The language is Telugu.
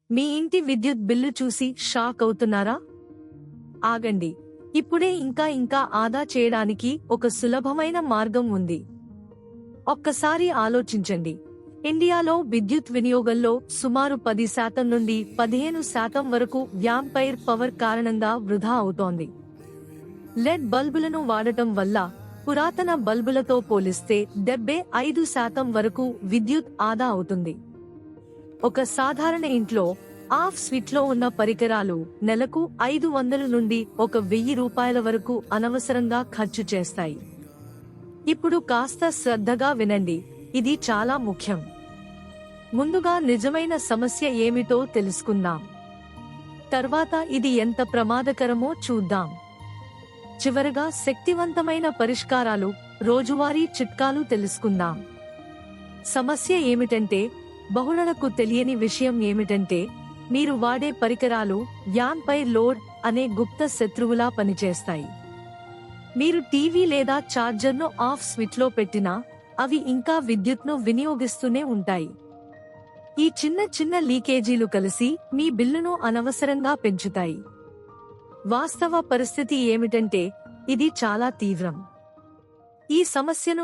మీ ఇంటి విద్యుత్ బిల్లు చూసి షాక్ అవుతున్నారా? ఆగండి, ఇప్పుడే ఇంకా ఆదా చేయడానికి ఒక సులభమైన మార్గం ఉంది. ఒక్కసారి ఆలోచించండి. ఇండియాలో విద్యుత్ వినియోగంలో సుమారు 10% నుండి 15% వరకు వ్యాంపైర్ పవర్ కారణంగా వృధా అవుతోంది. లెడ్ బల్బులను వాడటం వల్ల పురాతన బల్బులతో పోలిస్తే 75% వరకు విద్యుత్ ఆదా అవుతుంది. ఒక సాధారణ ఇంట్లో ఆఫ్ స్విచ్లో ఉన్న పరికరాలు నెలకు 500 నుండి 1000 రూపాయల వరకు అనవసరంగా ఖర్చు చేస్తాయి. ఇప్పుడు కాస్త శ్రద్ధగా వినండి, ఇది చాలా ముఖ్యం. ముందుగా నిజమైన సమస్య ఏమిటో తెలుసుకుందాం. తర్వాత ఇది ఎంత ప్రమాదకరమో చూద్దాం. చివరగా శక్తివంతమైన పరిష్కారాలు, రోజువారీ చిట్కాలు తెలుసుకుందాం. సమస్య ఏమిటంటే, బహుళలకు తెలియని విషయం ఏమిటంటే, మీరు వాడే పరికరాలు యాంపైర్ లోడ్ అనే గుప్త శత్రువులా పనిచేస్తాయి. మీరు టీవీ లేదా ఛార్జర్ను ఆఫ్ స్విచ్లో పెట్టినా అవి ఇంకా విద్యుత్ను వినియోగిస్తూనే ఉంటాయి. ఈ చిన్న లీకేజీలు కలిసి మీ బిల్లును అనవసరంగా పెంచుతాయి. వాస్తవ పరిస్థితి ఏమిటంటే, ఇది చాలా తీవ్రం. ఈ సమస్యను